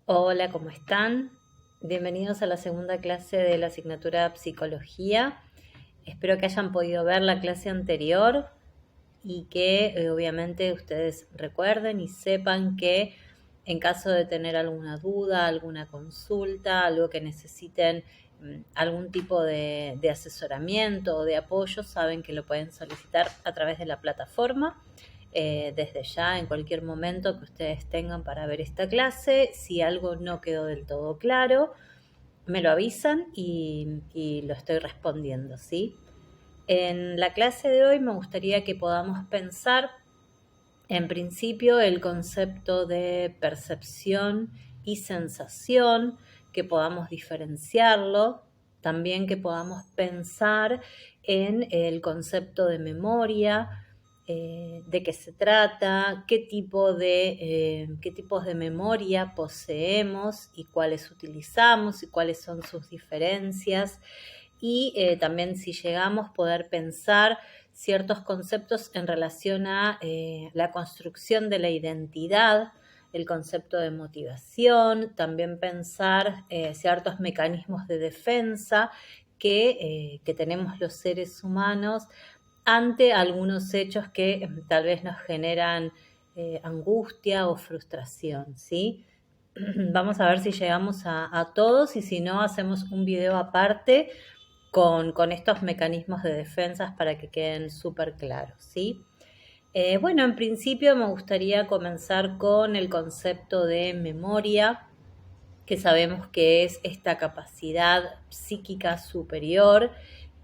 Hola, ¿cómo están? Bienvenidos a la segunda clase de la asignatura Psicología. Espero que hayan podido ver la clase anterior y que obviamente ustedes recuerden y sepan que en caso de tener alguna duda, alguna consulta, algo que necesiten, algún tipo de asesoramiento o de apoyo, saben que lo pueden solicitar a través de la plataforma. Desde ya, en cualquier momento que ustedes tengan para ver esta clase, si algo no quedó del todo claro, me lo avisan y lo estoy respondiendo, ¿sí? En la clase de hoy me gustaría que podamos pensar, en principio, el concepto de percepción y sensación, que podamos diferenciarlo, también que podamos pensar en el concepto de memoria, de qué se trata, qué tipos de memoria poseemos y cuáles utilizamos y cuáles son sus diferencias, y también, si llegamos, poder pensar ciertos conceptos en relación a la construcción de la identidad, el concepto de motivación, también pensar ciertos mecanismos de defensa que tenemos los seres humanos ante algunos hechos que tal vez nos generan angustia o frustración, ¿sí? Vamos a ver si llegamos a todos, y si no, hacemos un video aparte con estos mecanismos de defensas para que queden súper claros, ¿sí? Bueno, en principio me gustaría comenzar con el concepto de memoria, que sabemos que es esta capacidad psíquica superior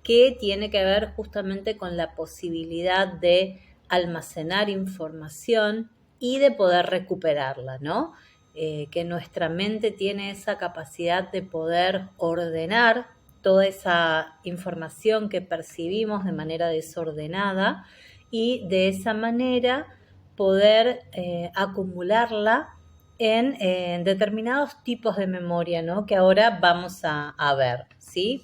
que tiene que ver justamente con la posibilidad de almacenar información y de poder recuperarla, ¿no? Que nuestra mente tiene esa capacidad de poder ordenar toda esa información que percibimos de manera desordenada y de esa manera poder acumularla en determinados tipos de memoria, ¿no? Que ahora vamos a ver, ¿sí?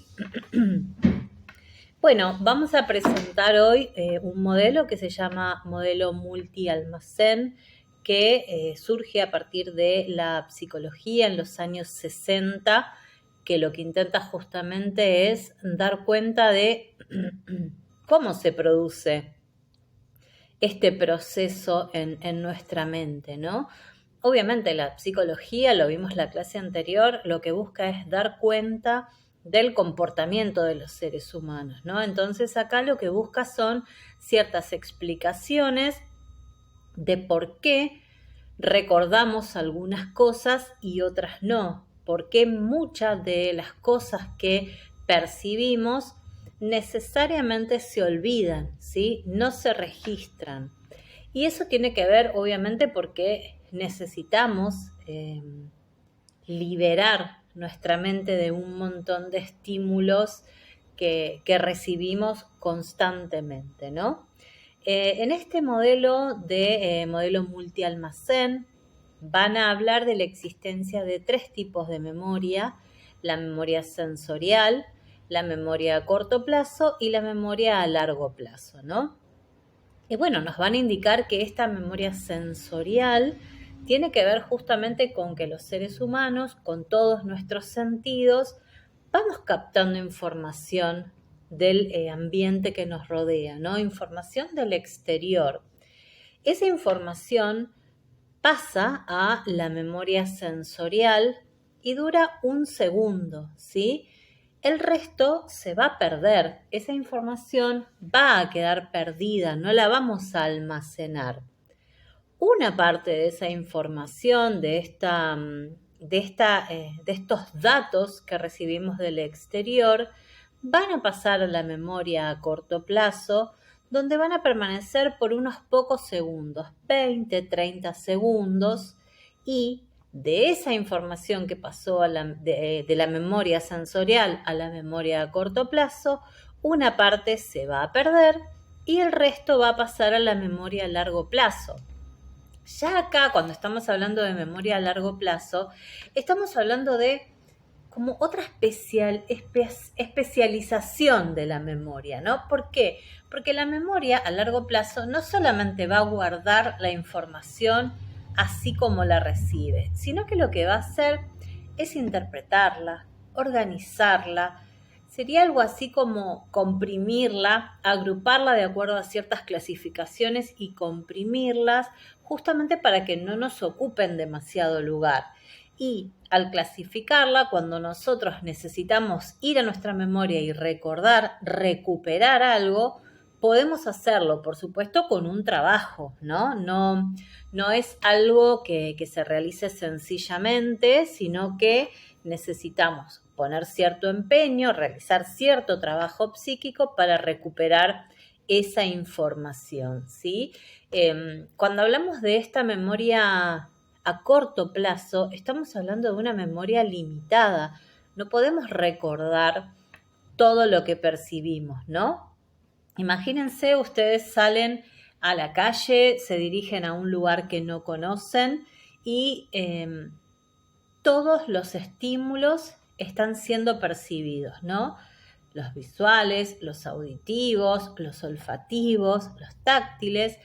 Bueno, vamos a presentar hoy un modelo que se llama modelo multialmacén, que surge a partir de la psicología en los años 60, que lo que intenta justamente es dar cuenta de cómo se produce este proceso en nuestra mente, ¿no? Obviamente la psicología, lo vimos en la clase anterior, lo que busca es dar cuenta del comportamiento de los seres humanos, ¿no? Entonces acá lo que busca son ciertas explicaciones de por qué recordamos algunas cosas y otras no, por qué muchas de las cosas que percibimos necesariamente se olvidan, ¿sí? No se registran. Y eso tiene que ver, obviamente, porque necesitamos liberar nuestra mente de un montón de estímulos que recibimos constantemente, ¿no? En este modelo modelo multialmacén van a hablar de la existencia de tres tipos de memoria: la memoria sensorial, la memoria a corto plazo y la memoria a largo plazo, ¿no? Y bueno, nos van a indicar que esta memoria sensorial tiene que ver justamente con que los seres humanos, con todos nuestros sentidos, vamos captando información del ambiente que nos rodea, ¿no? Información del exterior. Esa información pasa a la memoria sensorial y dura un segundo, ¿sí? El resto se va a perder, esa información va a quedar perdida, no la vamos a almacenar. Una parte de esa información, de estos datos que recibimos del exterior, van a pasar a la memoria a corto plazo, donde van a permanecer por unos pocos segundos, 20, 30 segundos, y de esa información que pasó de la memoria sensorial a la memoria a corto plazo, una parte se va a perder y el resto va a pasar a la memoria a largo plazo. Ya acá, cuando estamos hablando de memoria a largo plazo, estamos hablando de como otra especialización de la memoria, ¿no? ¿Por qué? Porque la memoria a largo plazo no solamente va a guardar la información así como la recibe, sino que lo que va a hacer es interpretarla, organizarla. Sería algo así como comprimirla, agruparla de acuerdo a ciertas clasificaciones y comprimirlas justamente para que no nos ocupen demasiado lugar. Y al clasificarla, cuando nosotros necesitamos ir a nuestra memoria y recordar, recuperar algo, podemos hacerlo, por supuesto, con un trabajo, ¿no? No es algo que se realice sencillamente, sino que necesitamos poner cierto empeño, realizar cierto trabajo psíquico para recuperar esa información, ¿sí? Cuando hablamos de esta memoria a corto plazo, estamos hablando de una memoria limitada. No podemos recordar todo lo que percibimos, ¿no? Imagínense, ustedes salen a la calle, se dirigen a un lugar que no conocen y todos los estímulos están siendo percibidos, ¿no? Los visuales, los auditivos, los olfativos, los táctiles,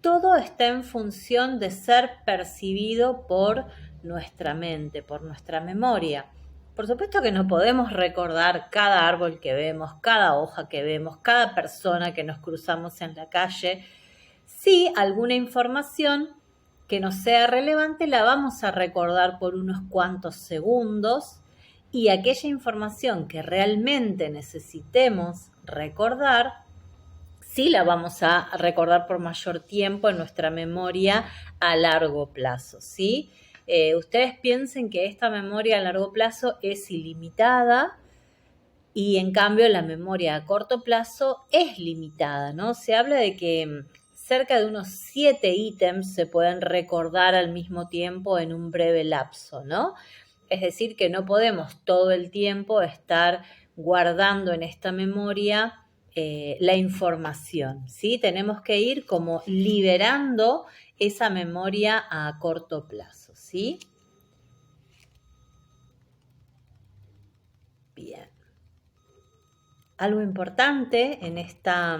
todo está en función de ser percibido por nuestra mente, por nuestra memoria. Por supuesto que no podemos recordar cada árbol que vemos, cada hoja que vemos, cada persona que nos cruzamos en la calle. Sí, alguna información que nos sea relevante la vamos a recordar por unos cuantos segundos y aquella información que realmente necesitemos recordar, sí la vamos a recordar por mayor tiempo en nuestra memoria a largo plazo, ¿sí? Ustedes piensen que esta memoria a largo plazo es ilimitada y en cambio la memoria a corto plazo es limitada, ¿no? Se habla de que cerca de unos 7 ítems se pueden recordar al mismo tiempo en un breve lapso, ¿no? Es decir, que no podemos todo el tiempo estar guardando en esta memoria la información, ¿sí? Tenemos que ir como liberando esa memoria a corto plazo, ¿sí? Bien. Algo importante en esta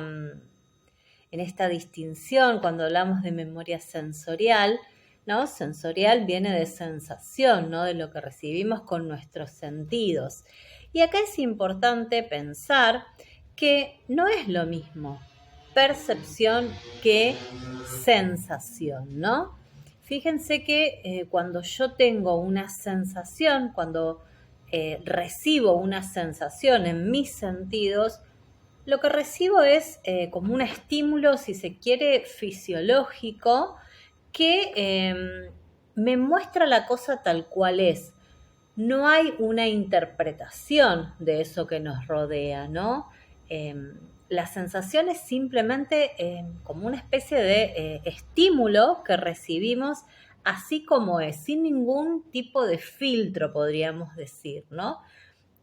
distinción cuando hablamos de memoria sensorial, ¿no? Sensorial viene de sensación, ¿no? De lo que recibimos con nuestros sentidos. Y acá es importante pensar que no es lo mismo percepción que sensación, ¿no? Fíjense que cuando yo tengo una sensación, cuando recibo una sensación en mis sentidos, lo que recibo es como un estímulo, si se quiere, fisiológico, que me muestra la cosa tal cual es. No hay una interpretación de eso que nos rodea, ¿no? La sensación es simplemente como una especie de estímulo que recibimos así como es, sin ningún tipo de filtro, podríamos decir, ¿no?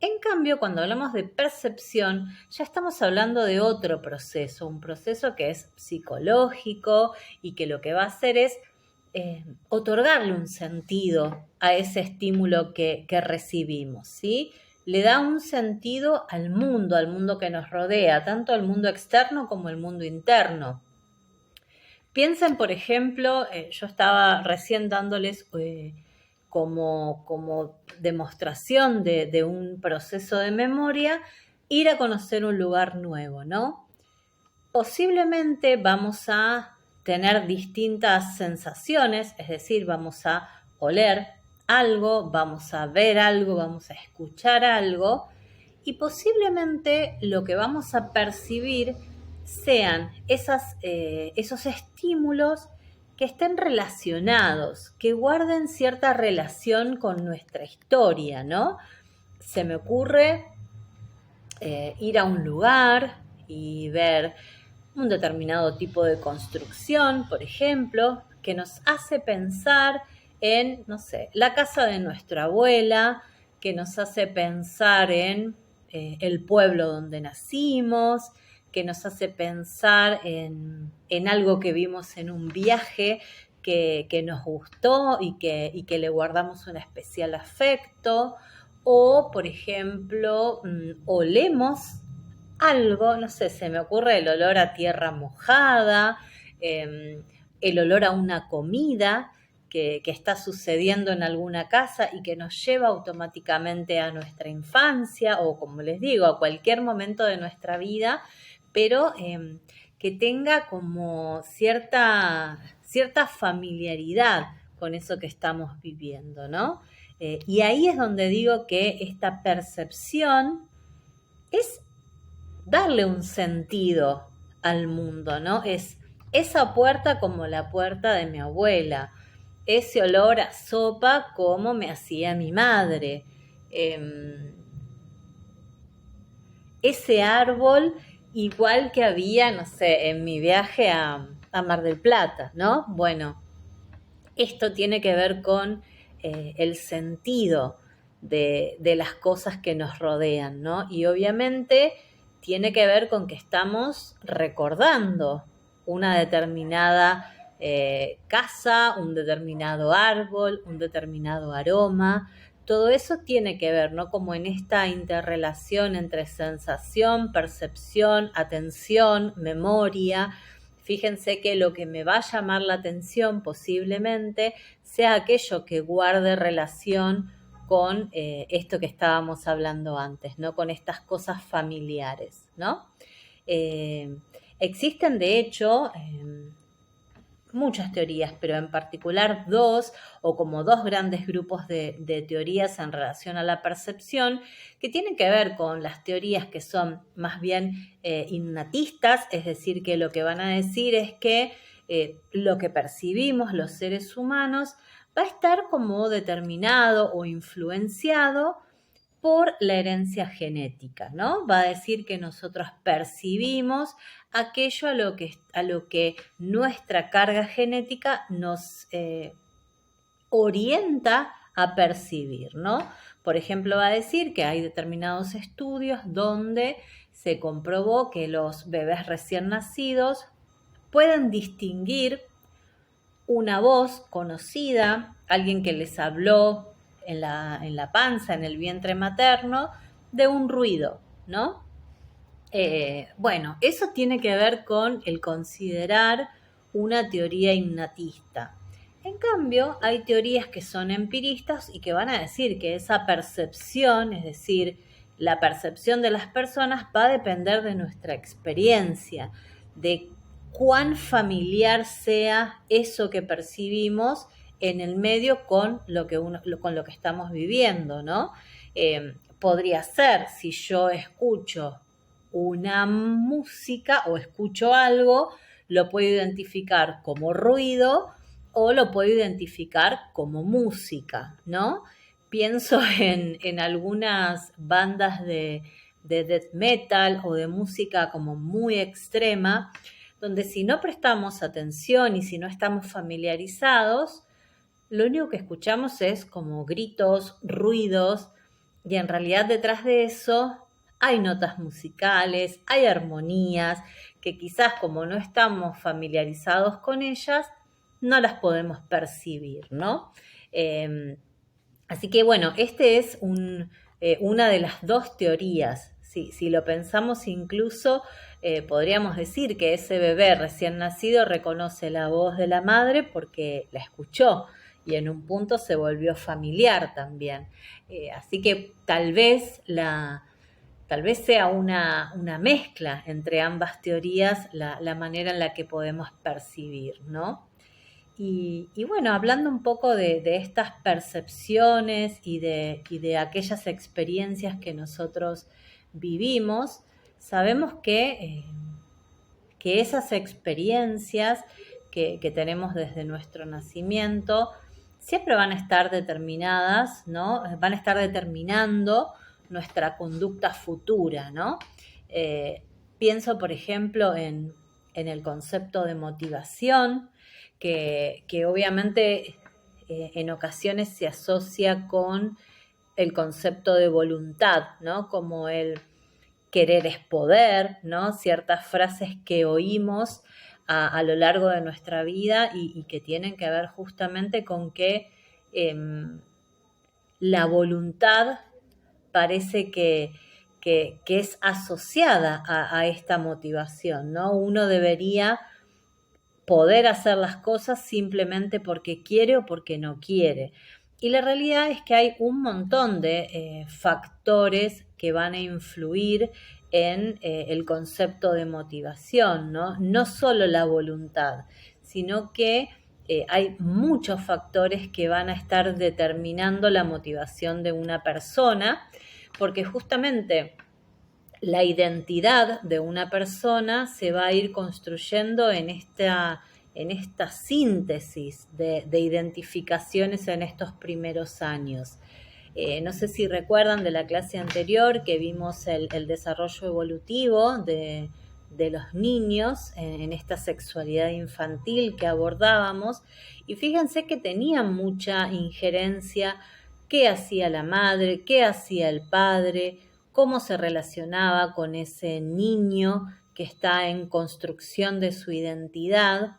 En cambio, cuando hablamos de percepción, ya estamos hablando de otro proceso, un proceso que es psicológico y que lo que va a hacer es otorgarle un sentido a ese estímulo que recibimos, ¿sí? Le da un sentido al mundo que nos rodea, tanto al mundo externo como al mundo interno. Piensen, por ejemplo, yo estaba recién dándoles como demostración de un proceso de memoria, ir a conocer un lugar nuevo, ¿no? Posiblemente vamos a tener distintas sensaciones, es decir, vamos a oler algo, vamos a ver algo, vamos a escuchar algo y posiblemente lo que vamos a percibir sean esos estímulos que estén relacionados, que guarden cierta relación con nuestra historia, ¿no? Se me ocurre ir a un lugar y ver un determinado tipo de construcción, por ejemplo, que nos hace pensar en, no sé, la casa de nuestra abuela, que nos hace pensar en el pueblo donde nacimos, que nos hace pensar en algo que vimos en un viaje que nos gustó y que le guardamos un especial afecto, o, por ejemplo, olemos algo, no sé, se me ocurre el olor a tierra mojada, el olor a una comida, que está sucediendo en alguna casa y que nos lleva automáticamente a nuestra infancia o, como les digo, a cualquier momento de nuestra vida, pero que tenga como cierta familiaridad con eso que estamos viviendo, ¿no? Y ahí es donde digo que esta percepción es darle un sentido al mundo, ¿no? Es esa puerta como la puerta de mi abuela, ese olor a sopa como me hacía mi madre, ese árbol igual que había, no sé, en mi viaje a Mar del Plata, ¿no? Bueno, esto tiene que ver con el sentido de las cosas que nos rodean, ¿no? Y obviamente tiene que ver con que estamos recordando una determinada casa, un determinado árbol, un determinado aroma. Todo eso tiene que ver, ¿no? Como en esta interrelación entre sensación, percepción, atención, memoria. Fíjense que lo que me va a llamar la atención posiblemente sea aquello que guarde relación con esto que estábamos hablando antes, ¿no? Con estas cosas familiares, ¿no? Existen, de hecho, muchas teorías, pero en particular dos, o como dos grandes grupos de teorías en relación a la percepción, que tienen que ver con las teorías que son más bien innatistas, es decir, que lo que van a decir es que lo que percibimos los seres humanos va a estar como determinado o influenciado por la herencia genética, ¿no? Va a decir que nosotros percibimos aquello a lo que nuestra carga genética nos orienta a percibir, ¿no? Por ejemplo, va a decir que hay determinados estudios donde se comprobó que los bebés recién nacidos pueden distinguir una voz conocida, alguien que les habló en la panza, en el vientre materno, de un ruido, ¿no? Bueno, eso tiene que ver con el considerar una teoría innatista. En cambio, hay teorías que son empiristas y que van a decir que esa percepción, es decir, la percepción de las personas va a depender de nuestra experiencia, de cuán familiar sea eso que percibimos en el medio con lo que estamos viviendo, ¿no? Podría ser, si yo escucho una música o escucho algo, lo puedo identificar como ruido o lo puedo identificar como música, ¿no? Pienso en algunas bandas de death metal o de música como muy extrema, donde si no prestamos atención y si no estamos familiarizados, lo único que escuchamos es como gritos, ruidos, y en realidad detrás de eso hay notas musicales, hay armonías, que quizás como no estamos familiarizados con ellas, no las podemos percibir, ¿no? Así que bueno, este es una de las dos teorías. Si lo pensamos incluso, podríamos decir que ese bebé recién nacido reconoce la voz de la madre porque la escuchó y en un punto se volvió familiar también. Así que tal vez sea una mezcla entre ambas teorías la manera en la que podemos percibir, ¿no? Y bueno, hablando un poco de estas percepciones y de aquellas experiencias que nosotros vivimos, sabemos que esas experiencias que tenemos desde nuestro nacimiento siempre van a estar determinadas, ¿no? Van a estar determinando nuestra conducta futura, ¿no? Pienso, por ejemplo, en el concepto de motivación, que obviamente en ocasiones se asocia con el concepto de voluntad, ¿no? Como el querer es poder, ¿no? Ciertas frases que oímos a lo largo de nuestra vida y que tienen que ver justamente con que la voluntad parece que es asociada a esta motivación, ¿no? Uno debería poder hacer las cosas simplemente porque quiere o porque no quiere. Y la realidad es que hay un montón de factores que van a influir en el concepto de motivación, ¿no? No solo la voluntad, sino que hay muchos factores que van a estar determinando la motivación de una persona, porque justamente la identidad de una persona se va a ir construyendo en esta síntesis de identificaciones en estos primeros años. No sé si recuerdan de la clase anterior que vimos el desarrollo evolutivo de los niños en esta sexualidad infantil que abordábamos, y fíjense que tenían mucha injerencia qué hacía la madre, qué hacía el padre, cómo se relacionaba con ese niño que está en construcción de su identidad.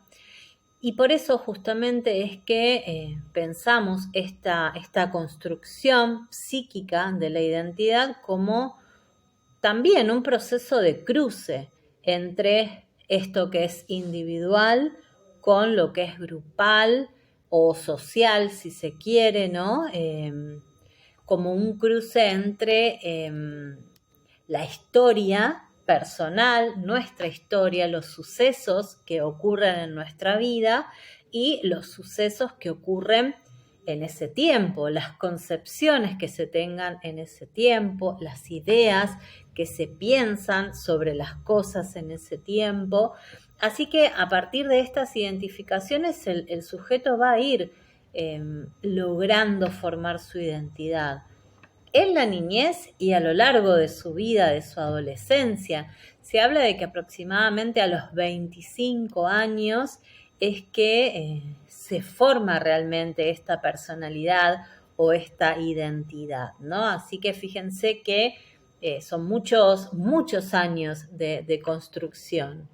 Y por eso justamente es que pensamos esta construcción psíquica de la identidad como también un proceso de cruce entre esto que es individual con lo que es grupal o social, si se quiere, ¿no? Como un cruce entre la historia personal, nuestra historia, los sucesos que ocurren en nuestra vida y los sucesos que ocurren en ese tiempo, las concepciones que se tengan en ese tiempo, las ideas que se piensan sobre las cosas en ese tiempo. Así que a partir de estas identificaciones el sujeto va a ir logrando formar su identidad. En la niñez y a lo largo de su vida, de su adolescencia, se habla de que aproximadamente a los 25 años es que se forma realmente esta personalidad o esta identidad, ¿no? Así que fíjense que son muchos años de construcción.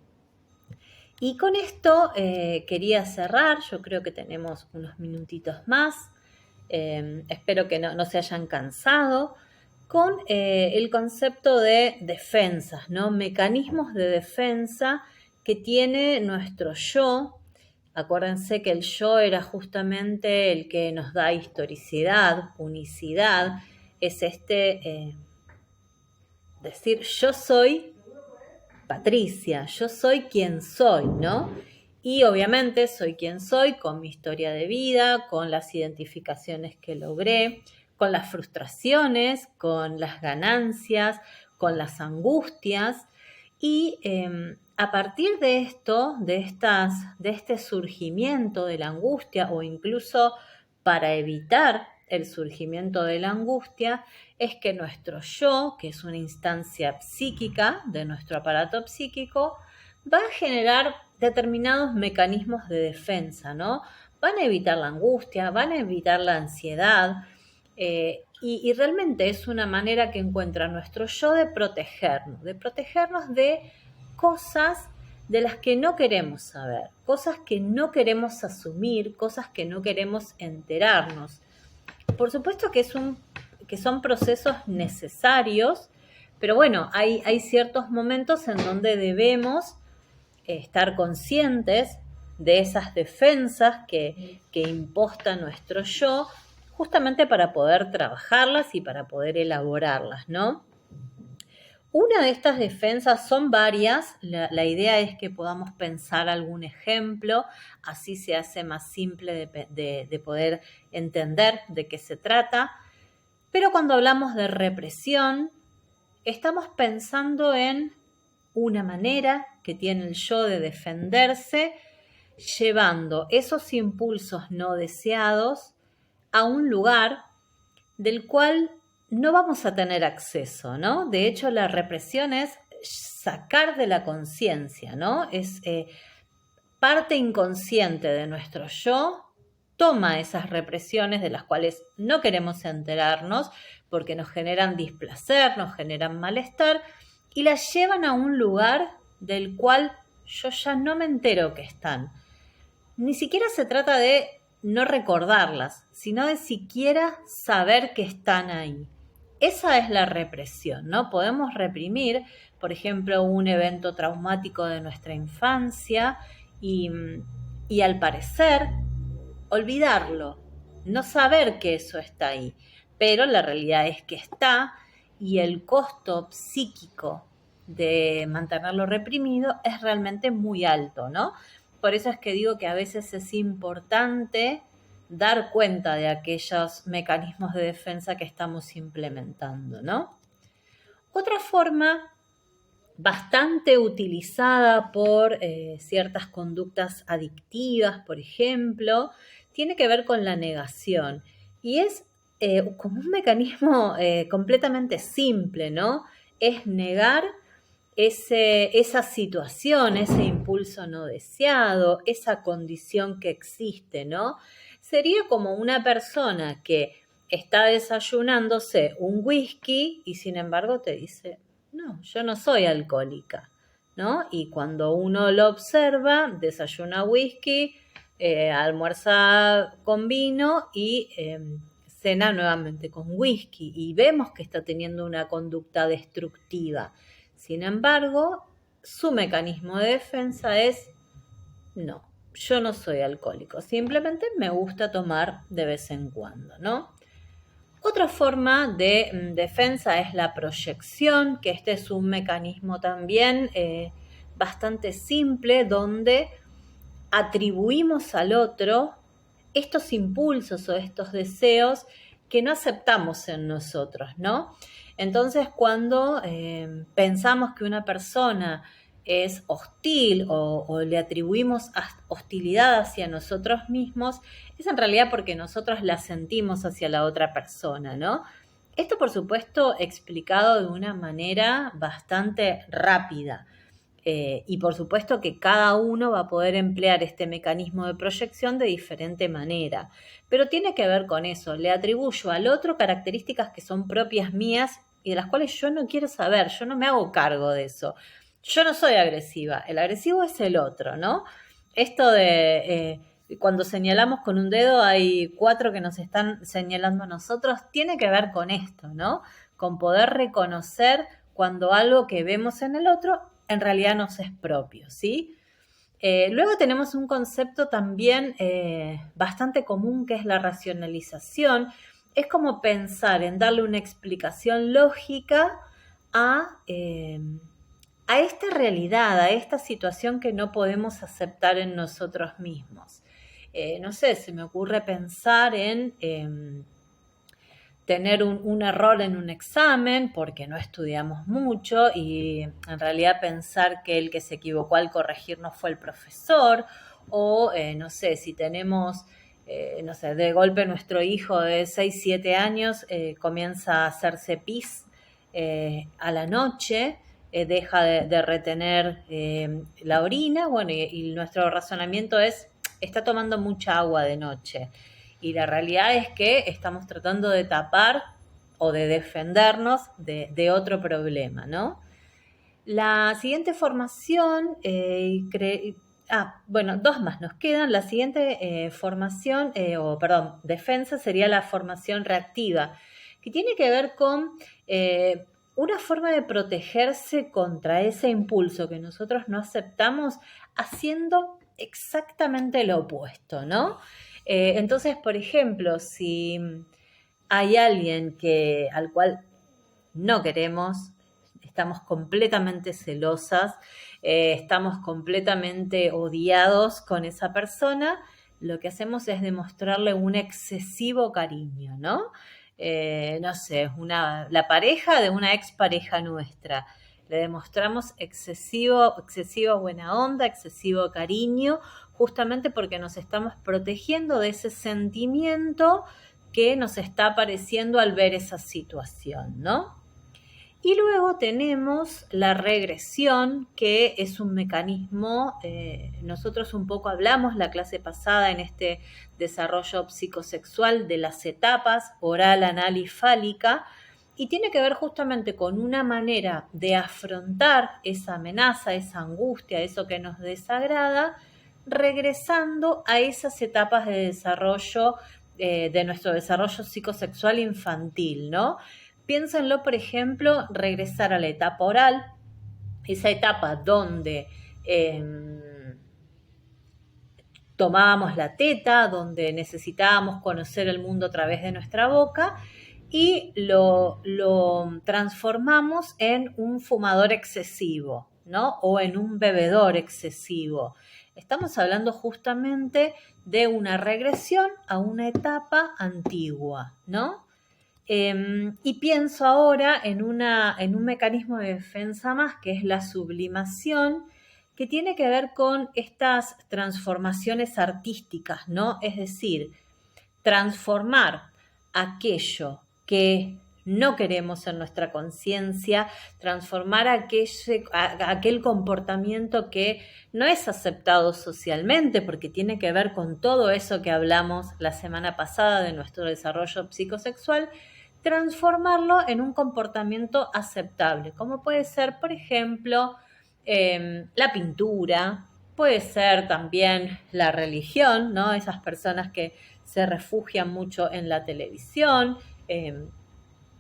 Y con esto quería cerrar, yo creo que tenemos unos minutitos más. Espero que no se hayan cansado, con el concepto de defensas, ¿no? Mecanismos de defensa que tiene nuestro yo. Acuérdense que el yo era justamente el que nos da historicidad, unicidad, es decir, yo soy Patricia, yo soy quien soy, ¿no? Y obviamente soy quien soy con mi historia de vida, con las identificaciones que logré, con las frustraciones, con las ganancias, con las angustias. Y a partir de esto, de este surgimiento de la angustia, o incluso para evitar el surgimiento de la angustia, es que nuestro yo, que es una instancia psíquica de nuestro aparato psíquico, va a generar determinados mecanismos de defensa, ¿no? Van a evitar la angustia, van a evitar la ansiedad, y realmente es una manera que encuentra nuestro yo de protegernos de cosas de las que no queremos saber, cosas que no queremos asumir, cosas que no queremos enterarnos. Por supuesto que son procesos necesarios, pero bueno, hay ciertos momentos en donde debemos estar conscientes de esas defensas que imposta nuestro yo, justamente para poder trabajarlas y para poder elaborarlas, ¿no? Una de estas defensas, son varias, la idea es que podamos pensar algún ejemplo, así se hace más simple de poder entender de qué se trata, pero cuando hablamos de represión, estamos pensando en una manera que tiene el yo de defenderse, llevando esos impulsos no deseados a un lugar del cual no vamos a tener acceso, ¿no? De hecho, la represión es sacar de la conciencia, ¿no? Es parte inconsciente de nuestro yo, toma esas represiones de las cuales no queremos enterarnos porque nos generan displacer, nos generan malestar, y las llevan a un lugar del cual yo ya no me entero que están. Ni siquiera se trata de no recordarlas, sino de siquiera saber que están ahí. Esa es la represión, ¿no? Podemos reprimir, por ejemplo, un evento traumático de nuestra infancia y, y al parecer olvidarlo, no saber que eso está ahí, pero la realidad es que está y el costo psíquico de mantenerlo reprimido es realmente muy alto, ¿no? Por eso es que digo que a veces es importante dar cuenta de aquellos mecanismos de defensa que estamos implementando, ¿no? Otra forma bastante utilizada por ciertas conductas adictivas, por ejemplo, tiene que ver con la negación y es como un mecanismo completamente simple, ¿no? Es negar esa situación, ese impulso no deseado, esa condición que existe, ¿no? Sería como una persona que está desayunándose un whisky y sin embargo te dice, no, yo no soy alcohólica, ¿no? Y cuando uno lo observa, desayuna whisky, almuerza con vino y cena nuevamente con whisky y vemos que está teniendo una conducta destructiva. Sin embargo, su mecanismo de defensa es, no, yo no soy alcohólico, simplemente me gusta tomar de vez en cuando, ¿no? Otra forma de defensa es la proyección, que este es un mecanismo también bastante simple donde atribuimos al otro estos impulsos o estos deseos que no aceptamos en nosotros, ¿no? Entonces, cuando pensamos que una persona es hostil o le atribuimos hostilidad hacia nosotros mismos, es en realidad porque nosotros la sentimos hacia la otra persona, ¿no? Esto, por supuesto, explicado de una manera bastante rápida. Y por supuesto que cada uno va a poder emplear este mecanismo de proyección de diferente manera. Pero tiene que ver con eso. Le atribuyo al otro características que son propias mías y de las cuales yo no quiero saber. Yo no me hago cargo de eso. Yo no soy agresiva. El agresivo es el otro, ¿no? Esto de cuando señalamos con un dedo hay 4 que nos están señalando a nosotros, tiene que ver con esto, ¿no? Con poder reconocer cuando algo que vemos en el otro en realidad nos es propio, ¿sí? Luego tenemos un concepto también bastante común que es la racionalización. Es como pensar en darle una explicación lógica a esta realidad, a esta situación que no podemos aceptar en nosotros mismos. No sé, se me ocurre pensar en tener un error en un examen porque no estudiamos mucho y en realidad pensar que el que se equivocó al corregirnos fue el profesor o no sé, si tenemos, no sé, de golpe nuestro hijo de 6, 7 años comienza a hacerse pis a la noche, deja de retener la orina, bueno, y nuestro razonamiento es, está tomando mucha agua de noche. Y la realidad es que estamos tratando de tapar o de defendernos de otro problema, ¿no? La siguiente formación, bueno, 2 más nos quedan. La siguiente defensa sería la formación reactiva, que tiene que ver con una forma de protegerse contra ese impulso que nosotros no aceptamos haciendo exactamente lo opuesto, ¿no? Entonces, por ejemplo, si hay alguien al cual no queremos, estamos completamente celosas, estamos completamente odiados con esa persona, lo que hacemos es demostrarle un excesivo cariño, ¿no? No sé, la pareja de una expareja nuestra. Le demostramos excesiva buena onda, excesivo cariño, justamente porque nos estamos protegiendo de ese sentimiento que nos está apareciendo al ver esa situación, ¿no? Y luego tenemos la regresión, que es un mecanismo, nosotros un poco hablamos la clase pasada en este desarrollo psicosexual de las etapas oral, anal y fálica, y tiene que ver justamente con una manera de afrontar esa amenaza, esa angustia, eso que nos desagrada, regresando a esas etapas de desarrollo, de nuestro desarrollo psicosexual infantil, ¿no? Piénsenlo, por ejemplo, regresar a la etapa oral, esa etapa donde tomábamos la teta, donde necesitábamos conocer el mundo a través de nuestra boca, y lo transformamos en un fumador excesivo, ¿no? O en un bebedor excesivo. Estamos hablando justamente de una regresión a una etapa antigua, ¿no? Y pienso ahora en un mecanismo de defensa más, que es la sublimación, que tiene que ver con estas transformaciones artísticas, ¿no? Es decir, transformar aquello que no queremos en nuestra conciencia, transformar aquel comportamiento que no es aceptado socialmente, porque tiene que ver con todo eso que hablamos la semana pasada de nuestro desarrollo psicosexual, transformarlo en un comportamiento aceptable, como puede ser, por ejemplo, la pintura, puede ser también la religión, ¿no? Esas personas que se refugian mucho en la televisión, en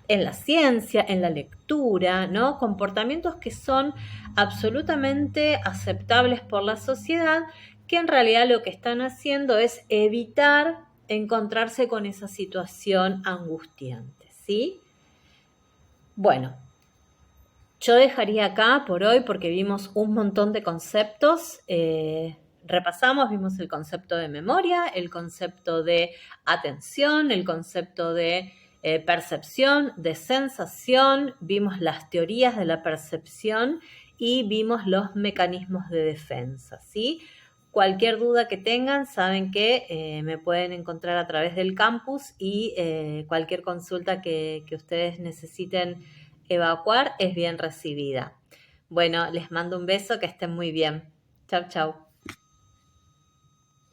la ciencia, en la lectura, ¿no? Comportamientos que son absolutamente aceptables por la sociedad, que en realidad lo que están haciendo es evitar encontrarse con esa situación angustiante, ¿sí? Bueno, yo dejaría acá por hoy porque vimos un montón de conceptos. Repasamos, vimos el concepto de memoria, el concepto de atención, el concepto de percepción, de sensación, vimos las teorías de la percepción y vimos los mecanismos de defensa, ¿sí? Cualquier duda que tengan, saben que me pueden encontrar a través del campus y cualquier consulta que ustedes necesiten evacuar es bien recibida. Bueno, les mando un beso, que estén muy bien. Chau, chau.